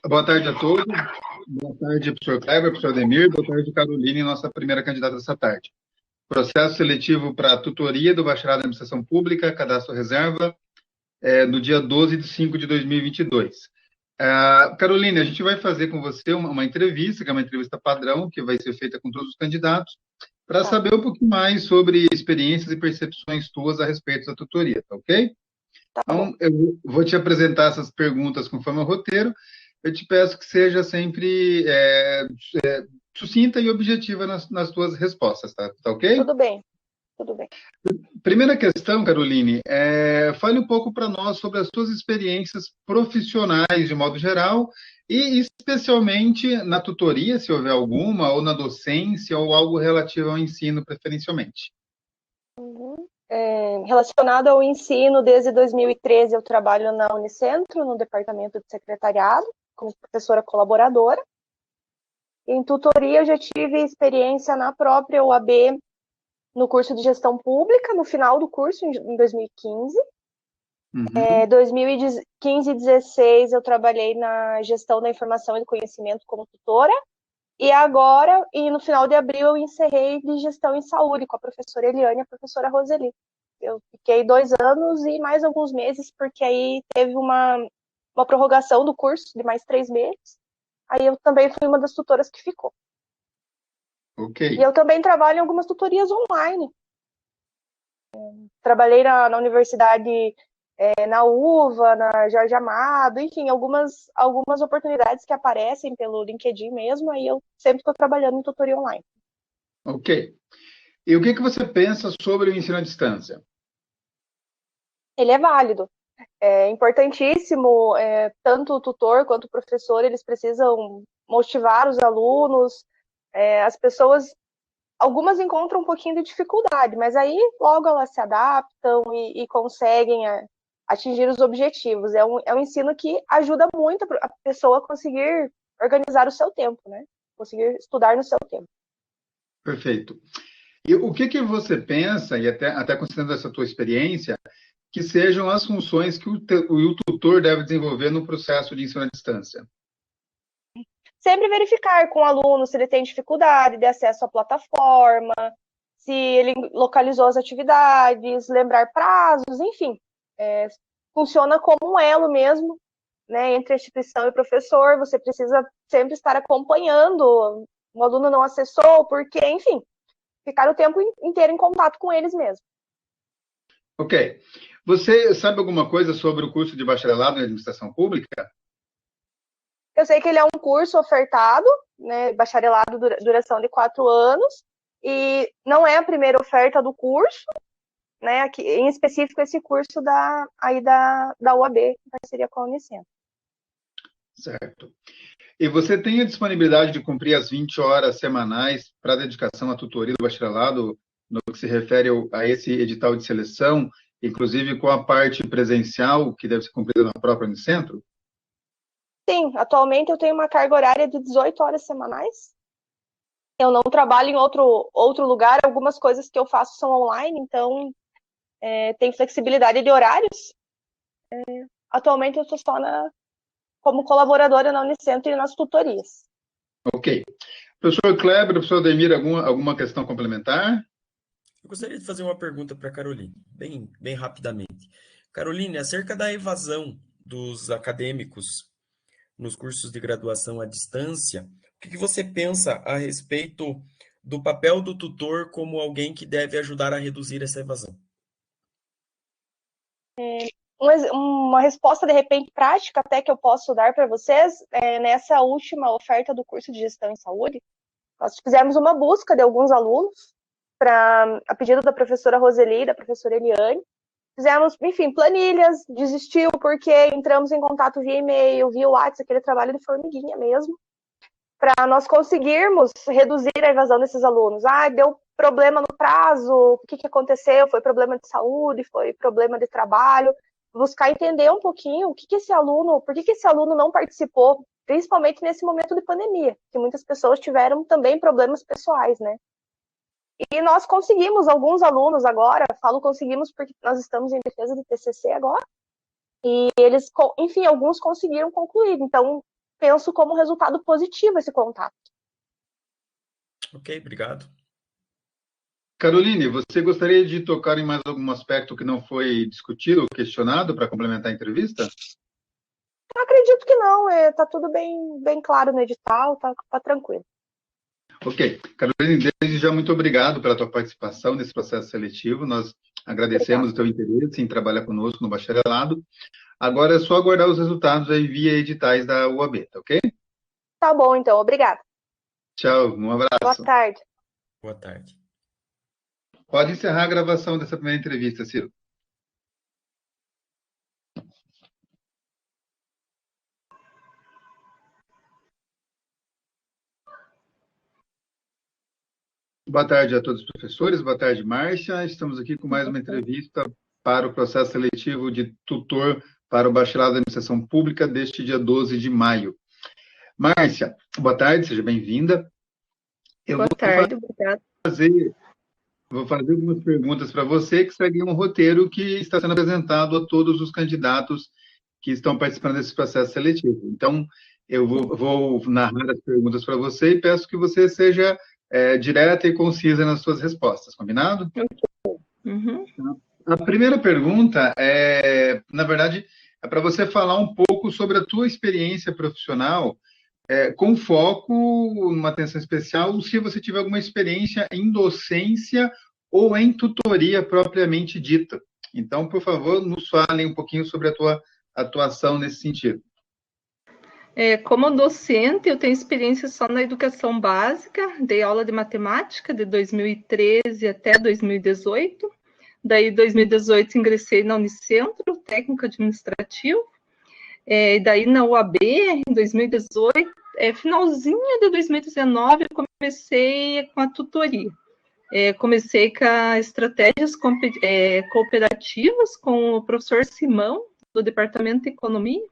Boa tarde a todos. Boa tarde, professor Kleber, professor Ademir. Boa tarde, Caroline, nossa primeira candidata dessa tarde. Processo seletivo para tutoria do bacharelado em administração pública, cadastro reserva, no dia 12 de 5 de 2022. Caroline, a gente vai fazer com você uma entrevista, que é uma entrevista padrão, que vai ser feita com todos os candidatos, para saber um pouquinho mais sobre experiências e percepções tuas a respeito da tutoria, tá ok? Tá Então, bom. eu vou te apresentar essas perguntas conforme o roteiro. Eu te peço que seja sempre sucinta e objetiva nas tuas respostas, tá ok? Tudo bem, tudo bem. Primeira questão, Caroline, fale um pouco para nós sobre as suas experiências profissionais, de modo geral, e especialmente na tutoria, se houver alguma, ou na docência, ou algo relativo ao ensino, preferencialmente. Relacionado ao ensino, desde 2013 eu trabalho na Unicentro, no departamento de secretariado, como professora colaboradora. Em tutoria eu já tive experiência na própria UAB, no curso de gestão pública, no final do curso, em 2015. Em 2015 e 2016 eu trabalhei na gestão da informação e do conhecimento como tutora. E agora, no final de abril, eu encerrei de gestão em saúde com a professora Eliane e a professora Roseli. Eu fiquei 2 anos e mais alguns meses, porque aí teve uma prorrogação do curso de mais 3 meses. Aí eu também fui uma das tutoras que ficou. Ok. E eu também trabalho em algumas tutorias online. Trabalhei na universidade, na UVA, na Jorge Amado, enfim, algumas oportunidades que aparecem pelo LinkedIn mesmo, aí eu sempre estou trabalhando em tutoria online. Ok. E o que você pensa sobre o ensino à distância? Ele é válido. É importantíssimo, tanto o tutor quanto o professor, eles precisam motivar os alunos, as pessoas, algumas encontram um pouquinho de dificuldade, mas aí logo elas se adaptam e conseguem atingir os objetivos. É um ensino que ajuda muito a pessoa a conseguir organizar o seu tempo, né? Conseguir estudar no seu tempo. Perfeito. E o que você pensa, e até considerando essa tua experiência, que sejam as funções que o tutor deve desenvolver no processo de ensino à distância? Sempre verificar com o aluno se ele tem dificuldade de acesso à plataforma, se ele localizou as atividades, lembrar prazos, enfim. Funciona como um elo mesmo, né, entre a instituição e o professor. Você precisa sempre estar acompanhando. O aluno não acessou, porque, enfim, ficar o tempo inteiro em contato com eles mesmo. Ok. Você sabe alguma coisa sobre o curso de bacharelado em administração pública? Eu sei que ele é um curso ofertado, né, bacharelado, duração de 4 anos, e não é a primeira oferta do curso, né, aqui, em específico esse curso da UAB, em parceria com a Unicentro. Certo. E você tem a disponibilidade de cumprir as 20 horas semanais para dedicação à tutoria do bacharelado, no que se refere a esse edital de seleção, inclusive com a parte presencial, que deve ser cumprida na própria Unicentro? Sim, atualmente eu tenho uma carga horária de 18 horas semanais. Eu não trabalho em outro lugar, algumas coisas que eu faço são online, então tem flexibilidade de horários. Atualmente eu estou só como colaboradora na Unicentro e nas tutorias. Ok. Professor Kleber, professor Ademir, alguma questão complementar? Eu gostaria de fazer uma pergunta para a Caroline, bem rapidamente. Caroline, acerca da evasão dos acadêmicos nos cursos de graduação à distância, o que você pensa a respeito do papel do tutor como alguém que deve ajudar a reduzir essa evasão? Uma resposta, de repente, prática até que eu posso dar para vocês, nessa última oferta do curso de Gestão em Saúde, nós fizemos uma busca de alguns alunos, a pedido da professora Roseli e da professora Eliane. Fizemos, enfim, planilhas, desistiu porque entramos em contato via e-mail, via WhatsApp, aquele trabalho de formiguinha mesmo, para nós conseguirmos reduzir a evasão desses alunos. Deu problema no prazo, o que aconteceu? Foi problema de saúde, foi problema de trabalho. Buscar entender um pouquinho por que esse aluno não participou, principalmente nesse momento de pandemia, que muitas pessoas tiveram também problemas pessoais, né? E nós conseguimos, alguns alunos agora, falo conseguimos porque nós estamos em defesa de TCC agora, e eles, enfim, alguns conseguiram concluir. Então, penso como resultado positivo esse contato. Ok, obrigado. Caroline, você gostaria de tocar em mais algum aspecto que não foi discutido ou questionado para complementar a entrevista? Eu acredito que não, está tudo bem claro no edital, tá tranquilo. Ok. Caroline, desde já muito obrigado pela tua participação nesse processo seletivo. Nós agradecemos o teu interesse em trabalhar conosco no bacharelado. Agora é só aguardar os resultados aí via editais da UAB, tá ok? Tá bom, então. Obrigada. Tchau, um abraço. Boa tarde. Boa tarde. Pode encerrar a gravação dessa primeira entrevista, Ciro. Boa tarde a todos os professores, boa tarde, Márcia. Estamos aqui com mais uma entrevista para o processo seletivo de tutor para o bacharelado de administração pública deste dia 12 de maio. Márcia, boa tarde, seja bem-vinda. Boa tarde, obrigada. Vou fazer algumas perguntas para você que seguem um roteiro que está sendo apresentado a todos os candidatos que estão participando desse processo seletivo. Então, eu vou narrar as perguntas para você e peço que você seja direta e concisa nas suas respostas, combinado? Uhum. A primeira pergunta na verdade, é para você falar um pouco sobre a tua experiência profissional, com foco, numa atenção especial, se você tiver alguma experiência em docência ou em tutoria propriamente dita. Então, por favor, nos fale um pouquinho sobre a tua atuação nesse sentido. Como docente, eu tenho experiência só na educação básica, dei aula de matemática de 2013 até 2018, daí em 2018 ingressei na Unicentro, técnico administrativo, daí na UAB, em 2018, finalzinho de 2019, eu comecei com a tutoria. Comecei com estratégias cooperativas com o professor Simão, do Departamento de Economia.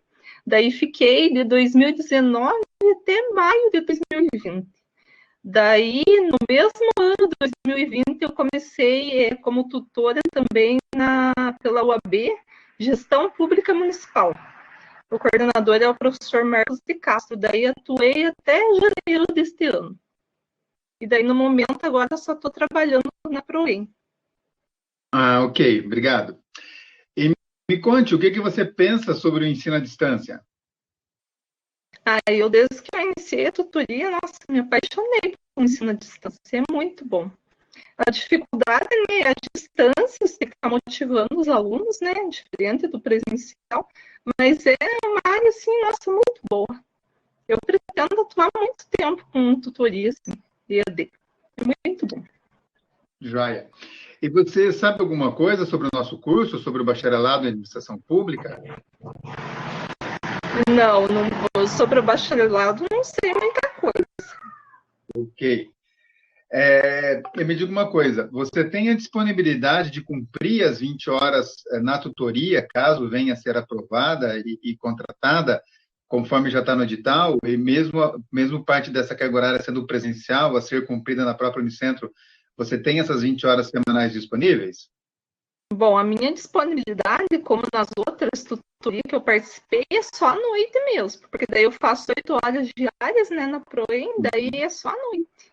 Daí fiquei de 2019 até maio de 2020. Daí, no mesmo ano de 2020, eu comecei como tutora também pela UAB, Gestão Pública Municipal. O coordenador é o professor Marcos de Castro. Daí atuei até janeiro deste ano. E daí, no momento, agora eu só estou trabalhando na ProEm. Ok, obrigado. E me conte, o que você pensa sobre o ensino à distância? Eu, desde que eu iniciei a tutoria, nossa, me apaixonei pelo ensino à distância. É muito bom. A dificuldade, né, é a distância, você tem que estar motivando os alunos, né, diferente do presencial, mas é uma área, assim, nossa, muito boa. Eu pretendo atuar muito tempo com tutoria, assim, EAD. É muito bom. Joia. E você sabe alguma coisa sobre o nosso curso, sobre o bacharelado em administração pública? Não, sobre o bacharelado, não sei muita coisa. Ok. E me diga uma coisa, você tem a disponibilidade de cumprir as 20 horas na tutoria, caso venha a ser aprovada e contratada, conforme já está no edital, e mesmo parte dessa carga horária sendo presencial, a ser cumprida na própria Unicentro, você tem essas 20 horas semanais disponíveis? Bom, a minha disponibilidade, como nas outras tutorias que eu participei, é só à noite mesmo, porque daí eu faço 8 horas diárias, né, na ProEm, daí é só à noite.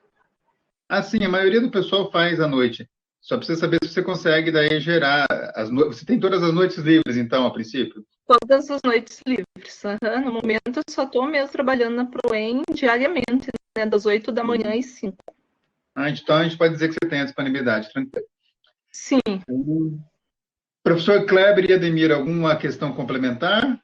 Sim, a maioria do pessoal faz à noite. Só precisa saber se você consegue daí gerar Você tem todas as noites livres, então, a princípio? Todas as noites livres. No momento, eu só estou mesmo trabalhando na ProEm diariamente, né, das 8 da manhã às 5. Então, a gente pode dizer que você tem a disponibilidade, tranquilo. Sim. Professor Kleber e Ademir, alguma questão complementar?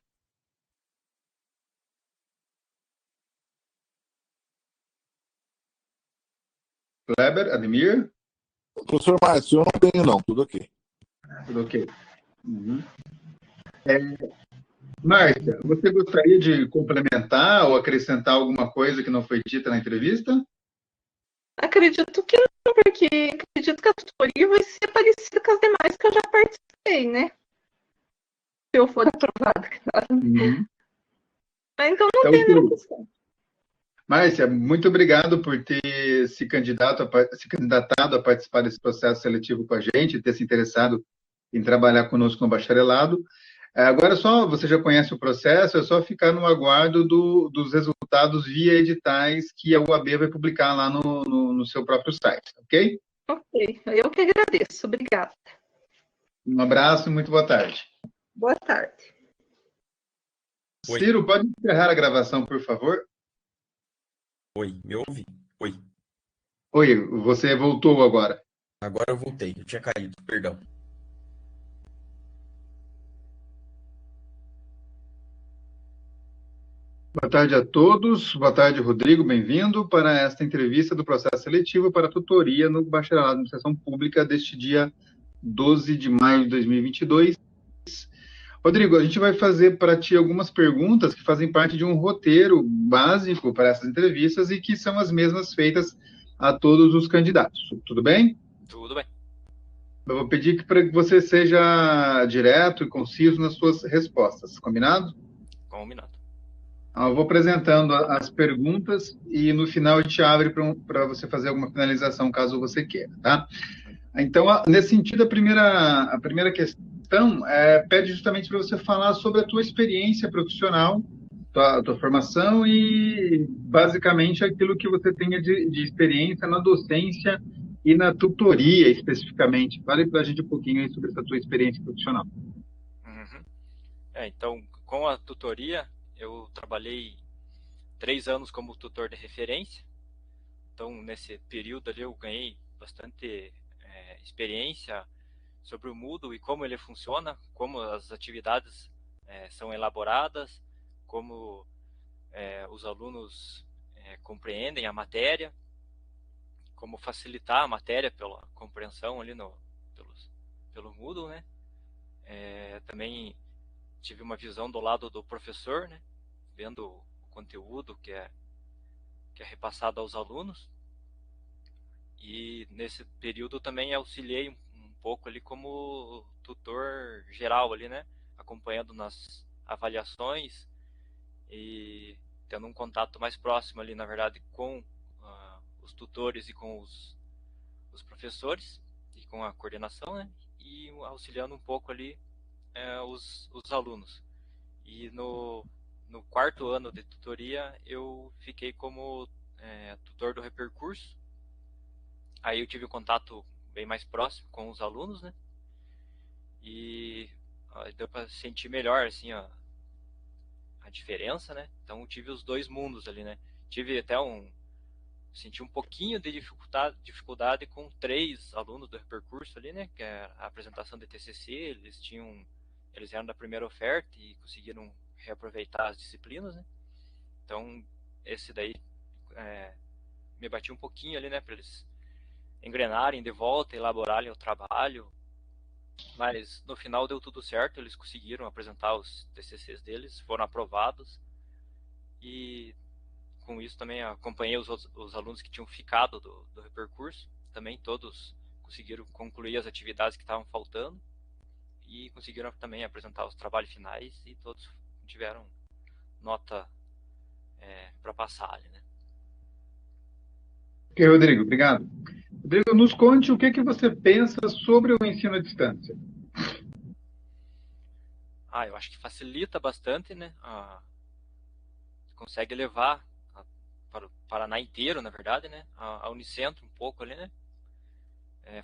Kleber, Ademir? Professor Márcio, eu não tenho não, tudo ok. Tudo ok. Uhum. Márcia, você gostaria de complementar ou acrescentar alguma coisa que não foi dita na entrevista? Acredito que não, porque acredito que a tutoria vai ser parecida com as demais que eu já participei, né? Se eu for aprovada, claro. Uhum. Mas então não tem nenhuma questão. Márcia, muito obrigado por ter se candidatado a participar desse processo seletivo com a gente, ter se interessado em trabalhar conosco no bacharelado. Agora só, você já conhece o processo, é só ficar no aguardo dos resultados via editais que a UAB vai publicar lá no seu próprio site, ok? Ok, eu que agradeço. Obrigada. Um abraço e muito boa tarde. Boa tarde. Oi. Ciro, pode encerrar a gravação, por favor? Oi, me ouve? Oi. Oi, você voltou agora. Agora eu voltei, eu tinha caído, perdão. Boa tarde a todos. Boa tarde, Rodrigo. Bem-vindo para esta entrevista do processo seletivo para tutoria no Bacharelado de Administração Pública deste dia 12 de maio de 2022. Rodrigo, a gente vai fazer para ti algumas perguntas que fazem parte de um roteiro básico para essas entrevistas e que são as mesmas feitas a todos os candidatos. Tudo bem? Tudo bem. Eu vou pedir para que você seja direto e conciso nas suas respostas. Combinado? Combinado. Eu vou apresentando as perguntas e no final a gente abre para você fazer alguma finalização, caso você queira, tá? Então, nesse sentido, a primeira questão pede justamente para você falar sobre a tua experiência profissional, tua formação e, basicamente, aquilo que você tenha de experiência na docência e na tutoria, especificamente. Fale para a gente um pouquinho aí sobre essa tua experiência profissional. Uhum. Então, com a tutoria, eu trabalhei 3 anos como tutor de referência. Então, nesse período ali, eu ganhei bastante experiência sobre o Moodle e como ele funciona, como as atividades são elaboradas, como os alunos compreendem a matéria, como facilitar a matéria pela compreensão ali pelo Moodle, né? Também tive uma visão do lado do professor, né? Vendo o conteúdo que é repassado aos alunos. E nesse período também auxiliei um pouco ali como tutor geral ali, né? Acompanhando nas avaliações e tendo um contato mais próximo ali, na verdade, com os tutores e com os professores e com a coordenação, né? E auxiliando um pouco ali os alunos. E no 4º ano de tutoria eu fiquei como tutor do Repercurso. Aí eu tive um contato bem mais próximo com os alunos, né? E deu para sentir melhor assim a diferença, né? Então eu tive os dois mundos ali, né? Tive até senti um pouquinho de dificuldade com 3 alunos do Repercurso ali, né? Que é a apresentação de TCC, eles eram da primeira oferta e conseguiram reaproveitar as disciplinas, né? Então esse daí me bati um pouquinho ali, né? Para eles engrenarem de volta, elaborarem o trabalho, mas no final deu tudo certo, eles conseguiram apresentar os TCCs deles, foram aprovados e com isso também acompanhei os alunos que tinham ficado do Repercurso, também todos conseguiram concluir as atividades que estavam faltando e conseguiram também apresentar os trabalhos finais e todos tiveram nota para passar ali, né? Ok, Rodrigo, obrigado. Rodrigo, nos conte o que você pensa sobre o ensino à distância. Eu acho que facilita bastante, né? Consegue levar para o Paraná inteiro, na verdade, né? A Unicentro um pouco ali, né?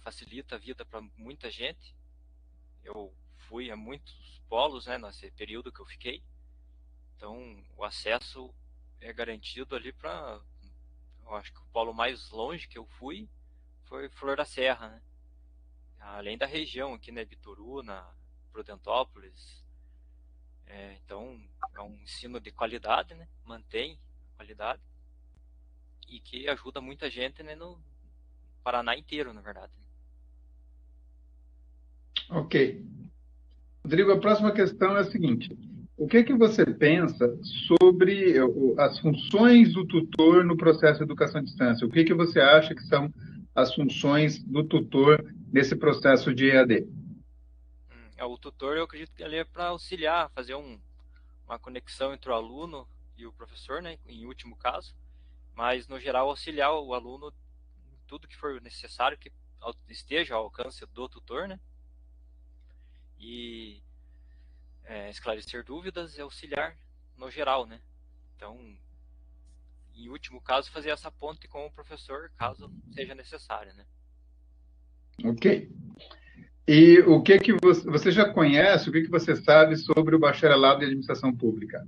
Facilita a vida para muita gente. Eu fui a muitos polos, né? Nesse período que eu fiquei. Então, o acesso é garantido ali para... Eu acho que o polo mais longe que eu fui foi Flor da Serra, né? Além da região aqui, né? Bituruna, Prudentópolis. Então, é um ensino de qualidade, né? Mantém a qualidade e que ajuda muita gente, né? No Paraná inteiro, na verdade. Ok. Rodrigo, a próxima questão é a seguinte: o que você pensa sobre as funções do tutor no processo de educação à distância? O que você acha que são as funções do tutor nesse processo de EAD? O tutor, eu acredito que ele é para auxiliar, fazer uma conexão entre o aluno e o professor, né? Em último caso, mas no geral auxiliar o aluno em tudo que for necessário que esteja ao alcance do tutor, né? E esclarecer dúvidas e auxiliar no geral, né? Então, em último caso, fazer essa ponte com o professor, caso seja necessário, né? Ok. E o que você já conhece, o que você sabe sobre o bacharelado em administração pública?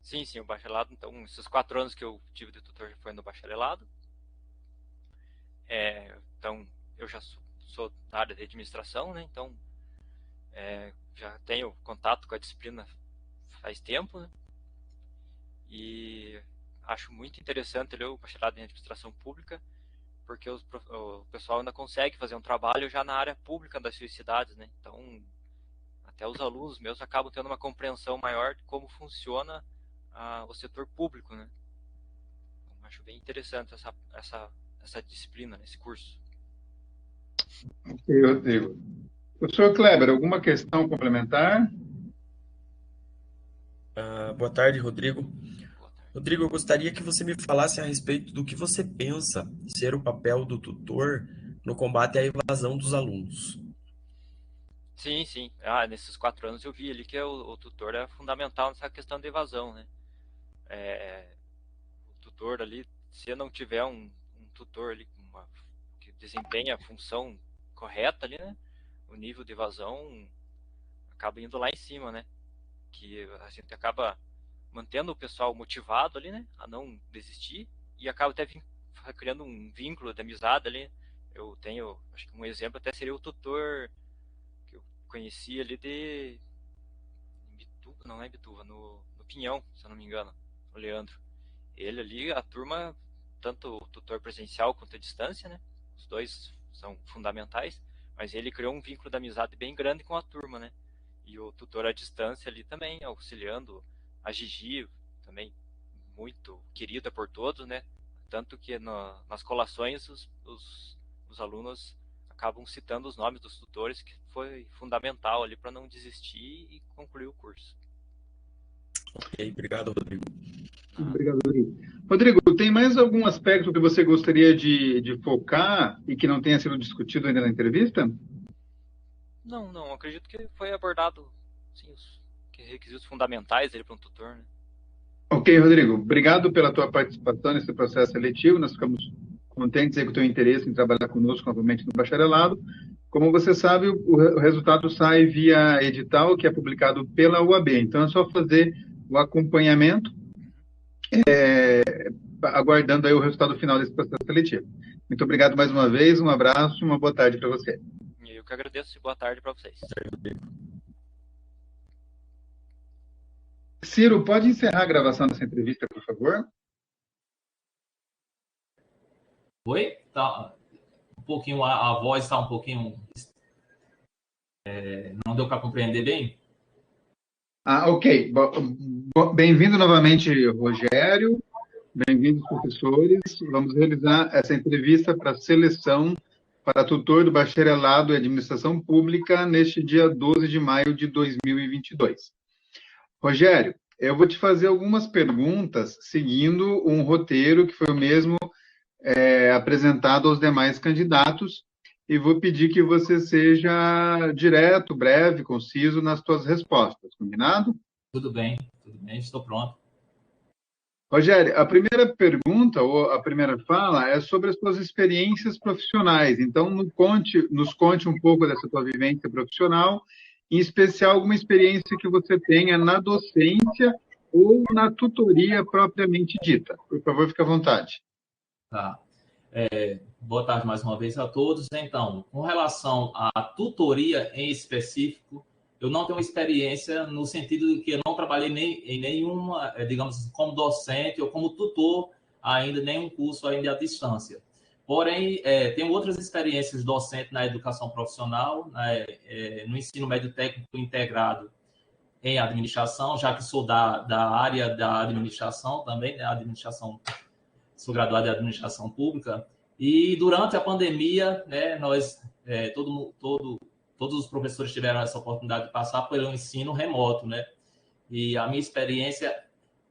Sim, o bacharelado. Então, esses 4 anos que eu tive de tutor foi no bacharelado. Então, eu já sou da área de administração, né? Então, já tenho contato com a disciplina faz tempo, né? E acho muito interessante o bacharelado em administração pública, porque o pessoal ainda consegue fazer um trabalho já na área pública das suas cidades, né? Então, até os alunos meus acabam tendo uma compreensão maior de como funciona o setor público, né? Então, acho bem interessante essa disciplina, esse curso. Ok, Rodrigo. Professor Kleber, alguma questão complementar? Boa tarde, Rodrigo. Rodrigo, eu gostaria que você me falasse a respeito do que você pensa ser o papel do tutor no combate à evasão dos alunos. Sim. Nesses 4 anos eu vi ali que o tutor é fundamental nessa questão de evasão, né? O tutor ali, se não tiver um tutor ali que desempenha a função correta ali, né? O nível de evasão acaba indo lá em cima, né? Que a gente acaba mantendo o pessoal motivado ali, né? A não desistir e acaba até criando um vínculo de amizade ali. Eu tenho, acho que um exemplo até seria o tutor que eu conheci ali de Bituva, não é Bituva, no Pinhão, se eu não me engano, o Leandro. Ele ali, a turma, tanto o tutor presencial quanto a distância, né? Os dois são fundamentais, mas ele criou um vínculo de amizade bem grande com a turma, né? E o tutor à distância ali também, auxiliando a Gigi, também muito querida por todos, né? Tanto que nas colações os alunos acabam citando os nomes dos tutores, que foi fundamental ali para não desistir e concluir o curso. Ok, obrigado, Rodrigo. Obrigado, Rodrigo. Rodrigo, tem mais algum aspecto que você gostaria de focar e que não tenha sido discutido ainda na entrevista? Não, acredito que foi abordado sim, os requisitos fundamentais para um tutor, né? Ok, Rodrigo, obrigado pela tua participação nesse processo seletivo. Nós ficamos contentes aí com o teu interesse em trabalhar conosco novamente no bacharelado. Como você sabe, o resultado sai via edital, que é publicado pela UAB. Então, é só fazer o acompanhamento, aguardando aí o resultado final desse processo seletivo. Muito obrigado mais uma vez, um abraço e uma boa tarde para você. Eu que agradeço e boa tarde para vocês. Ciro, pode encerrar a gravação dessa entrevista, por favor? Oi? Tá, um pouquinho, a voz está um pouquinho... não deu para compreender bem? Ok. Bem-vindo novamente, Rogério. Bem-vindos, professores. Vamos realizar essa entrevista para seleção para tutor do bacharelado em administração pública neste dia 12 de maio de 2022. Rogério, eu vou te fazer algumas perguntas seguindo um roteiro que foi o mesmo apresentado aos demais candidatos e vou pedir que você seja direto, breve, conciso nas suas respostas, combinado? Tudo bem, estou pronto. Rogério, a primeira pergunta, ou a primeira fala, é sobre as suas experiências profissionais. Então, nos conte um pouco dessa tua vivência profissional, em especial alguma experiência que você tenha na docência ou na tutoria propriamente dita. Por favor, fique à vontade. Tá. Boa tarde mais uma vez a todos. Então, com relação à tutoria em específico, eu não tenho experiência no sentido de que eu não trabalhei em nenhuma, digamos, como docente ou como tutor ainda, nenhum curso ainda à distância. Porém, tenho outras experiências docentes na educação profissional, no ensino médio técnico integrado em administração, já que sou da área da administração também, né, sou graduado em administração pública. E durante a pandemia, né, nós, todos os professores tiveram essa oportunidade de passar pelo ensino remoto, né? E a minha experiência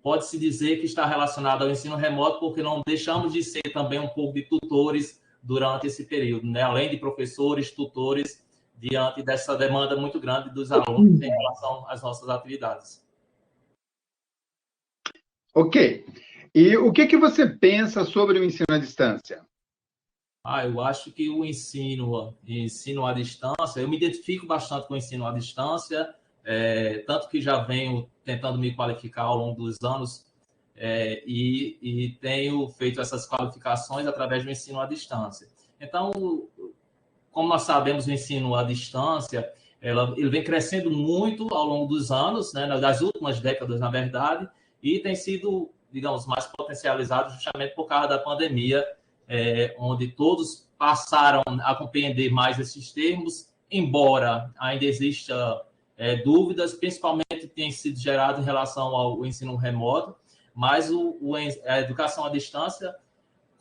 pode-se dizer que está relacionada ao ensino remoto, porque não deixamos de ser também um pouco de tutores durante esse período, né? Além de professores, tutores diante dessa demanda muito grande dos alunos em relação às nossas atividades. Ok. E o que você pensa sobre o ensino à distância? Eu acho que o ensino à distância, eu me identifico bastante com o ensino à distância, tanto que já venho tentando me qualificar ao longo dos anos, e tenho feito essas qualificações através do ensino à distância. Então, como nós sabemos, o ensino à distância, ele vem crescendo muito ao longo dos anos, né, das últimas décadas, na verdade, e tem sido, digamos, mais potencializado justamente por causa da pandemia, onde todos passaram a compreender mais esses termos, embora ainda exista dúvidas, principalmente tem sido gerado em relação ao ensino remoto, mas a educação à distância,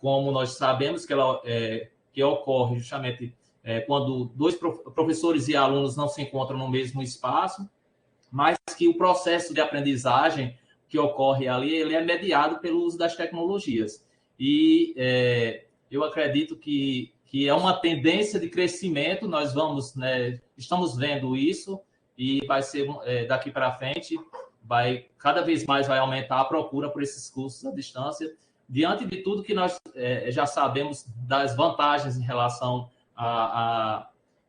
como nós sabemos que ocorre justamente quando dois professores e alunos não se encontram no mesmo espaço, mas que o processo de aprendizagem que ocorre ali, ele é mediado pelo uso das tecnologias. E eu acredito que é uma tendência de crescimento, nós estamos vendo isso, e vai ser daqui para frente, cada vez mais vai aumentar a procura por esses cursos à distância, diante de tudo que nós já sabemos das vantagens em relação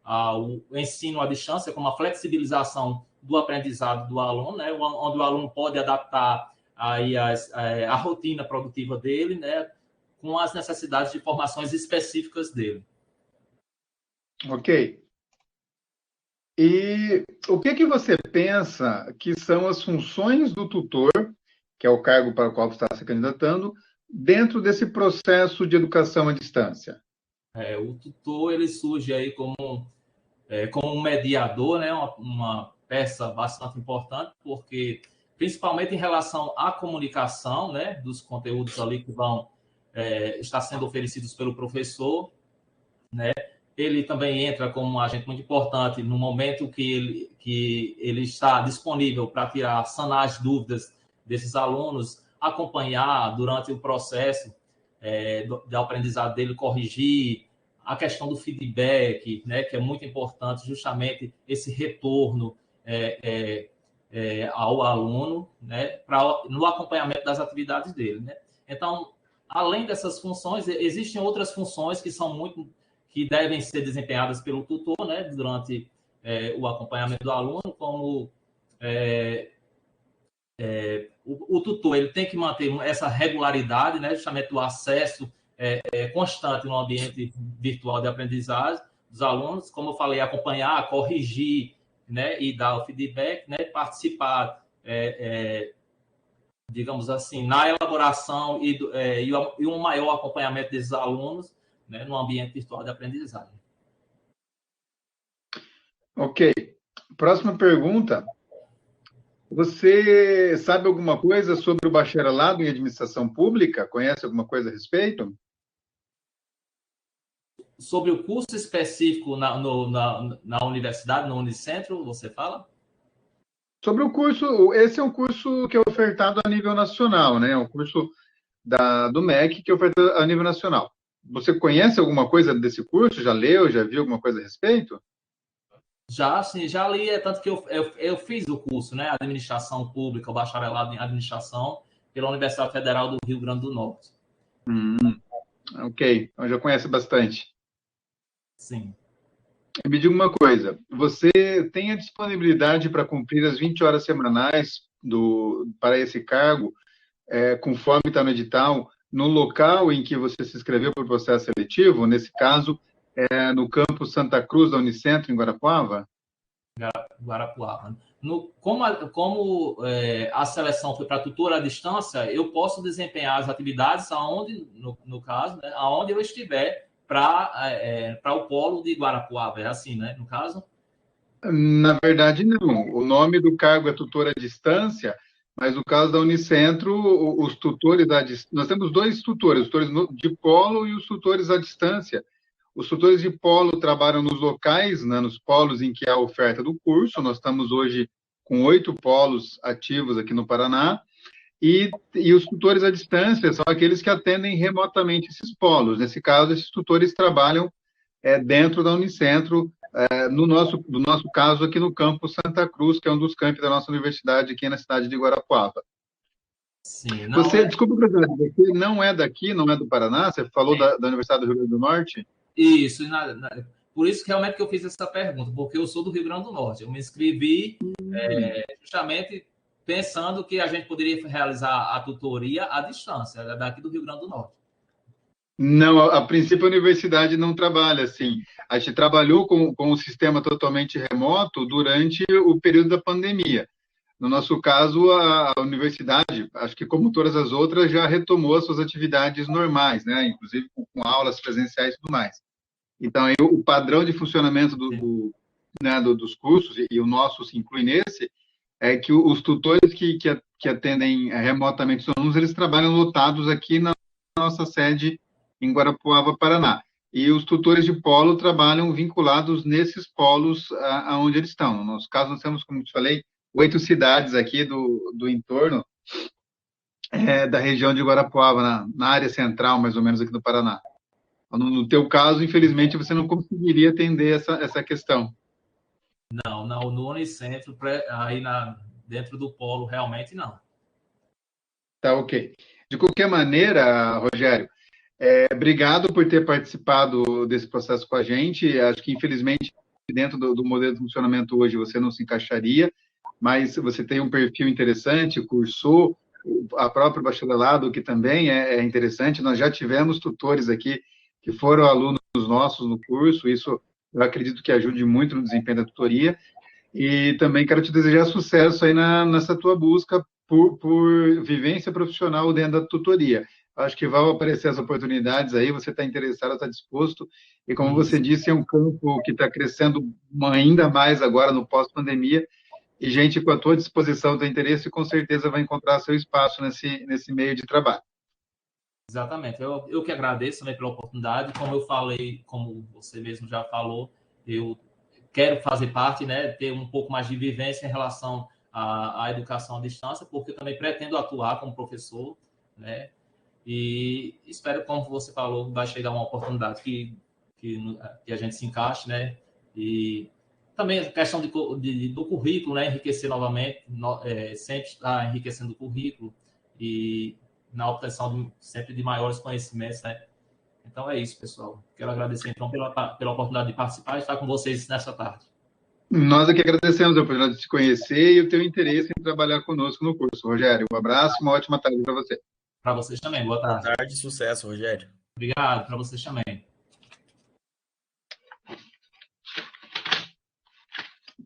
ao ensino à distância, como a flexibilização do aprendizado do aluno, né, onde o aluno pode adaptar aí a rotina produtiva dele, né, com as necessidades de formações específicas dele. Ok. E o que você pensa que são as funções do tutor, que é o cargo para o qual você está se candidatando, dentro desse processo de educação à distância? O tutor, ele surge aí como um mediador, né, uma peça bastante importante, porque principalmente em relação à comunicação, né, dos conteúdos ali que vão estar sendo oferecidos pelo professor, né, ele também entra como um agente muito importante no momento que ele está disponível para sanar as dúvidas desses alunos, acompanhar durante o processo de aprendizado dele, corrigir, a questão do feedback, né, que é muito importante, justamente esse retorno ao aluno, né, no acompanhamento das atividades dele, né? Então, além dessas funções, existem outras funções que devem ser desempenhadas pelo tutor, né, durante o acompanhamento do aluno, como o tutor ele tem que manter essa regularidade, né, justamente o acesso constante no ambiente virtual de aprendizagem dos alunos, como eu falei, acompanhar, corrigir, né, e dar o feedback, né, participar, digamos assim, na elaboração e um maior acompanhamento desses alunos, né, no ambiente virtual de aprendizagem. Ok. Próxima pergunta. Você sabe alguma coisa sobre o bacharelado em administração pública? Conhece alguma coisa a respeito? Sobre o curso específico na universidade, no Unicentro, você fala? Sobre o curso, esse é um curso que é ofertado a nível nacional, né? É um curso do MEC que é ofertado a nível nacional. Você conhece alguma coisa desse curso? Já leu, já viu alguma coisa a respeito? Já, sim, já li, tanto que eu fiz o curso, né? Administração Pública, o bacharelado em Administração, pela Universidade Federal do Rio Grande do Norte. Ok, então já conhece bastante. Sim. Me diga uma coisa, você tem a disponibilidade para cumprir as 20 horas semanais para esse cargo, conforme está no edital, no local em que você se inscreveu para o processo seletivo, nesse caso, no campus Santa Cruz da Unicentro, em Guarapuava? Guarapuava. Como a seleção foi para tutor à distância, eu posso desempenhar as atividades aonde, no caso, né, aonde eu estiver, para o polo de Guarapuava, é assim, né, no caso? Na verdade, não. O nome do cargo é tutor à distância, mas no caso da Unicentro, os tutores nós temos dois tutores, os tutores de polo e os tutores à distância. Os tutores de polo trabalham nos locais, né, nos polos em que há a oferta do curso. Nós estamos hoje com 8 polos ativos aqui no Paraná, e os tutores à distância são aqueles que atendem remotamente esses polos. Nesse caso, esses tutores trabalham dentro da Unicentro, no nosso caso aqui no campus Santa Cruz, que é um dos campos da nossa universidade aqui na cidade de Guarapuava. Sim, não Desculpa, professor, você não é daqui, não é do Paraná? Você falou da Universidade do Rio Grande do Norte? Isso, por isso que realmente que eu fiz essa pergunta, porque eu sou do Rio Grande do Norte. Eu me inscrevi justamente pensando que a gente poderia realizar a tutoria à distância, daqui do Rio Grande do Norte. Não, a princípio a universidade não trabalha assim. A gente trabalhou com o sistema totalmente remoto durante o período da pandemia. No nosso caso, a universidade, acho que como todas as outras, já retomou as suas atividades normais, né? Inclusive com aulas presenciais e tudo mais. Então, aí, o padrão de funcionamento dos cursos, e o nosso se inclui nesse, é que os tutores que atendem remotamente os alunos, eles trabalham lotados aqui na nossa sede em Guarapuava, Paraná. E os tutores de polo trabalham vinculados nesses polos aonde eles estão. No nosso caso, nós temos, como te falei, 8 cidades aqui do entorno da região de Guarapuava, na área central, mais ou menos, aqui do Paraná. No teu caso, infelizmente, você não conseguiria atender essa questão. Não, no Unicentro, aí dentro do polo, realmente não. Tá, ok. De qualquer maneira, Rogério, obrigado por ter participado desse processo com a gente. Acho que, infelizmente, dentro do modelo de funcionamento hoje, você não se encaixaria, mas você tem um perfil interessante, cursou a própria bacharelado, que também é interessante. Nós já tivemos tutores aqui que foram alunos nossos no curso, isso eu acredito que ajude muito no desempenho da tutoria. E também quero te desejar sucesso aí nessa tua busca por vivência profissional dentro da tutoria. Acho que vão aparecer as oportunidades aí, você está interessado, está disposto, e como você disse, é um campo que está crescendo ainda mais agora no pós-pandemia, e gente com a tua disposição, teu interesse, com certeza vai encontrar seu espaço nesse meio de trabalho. Exatamente. Eu que agradeço também pela oportunidade. Como eu falei, como você mesmo já falou, eu quero fazer parte, né, ter um pouco mais de vivência em relação à educação à distância, porque eu também pretendo atuar como professor, né, e espero, como você falou, vai chegar uma oportunidade que a gente se encaixe, né, e também a questão do currículo, né, enriquecer novamente, sempre estar enriquecendo o currículo e na obtenção sempre de maiores conhecimentos, né. Então é isso, pessoal. Quero agradecer, então, pela oportunidade de participar e estar com vocês nessa tarde. Nós aqui agradecemos a oportunidade de te conhecer e o teu interesse em trabalhar conosco no curso. Rogério, um abraço, uma ótima tarde para você. Para vocês também. Boa tarde. Boa tarde, sucesso, Rogério. Obrigado, para vocês também.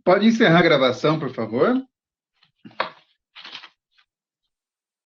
Pode encerrar a gravação, por favor?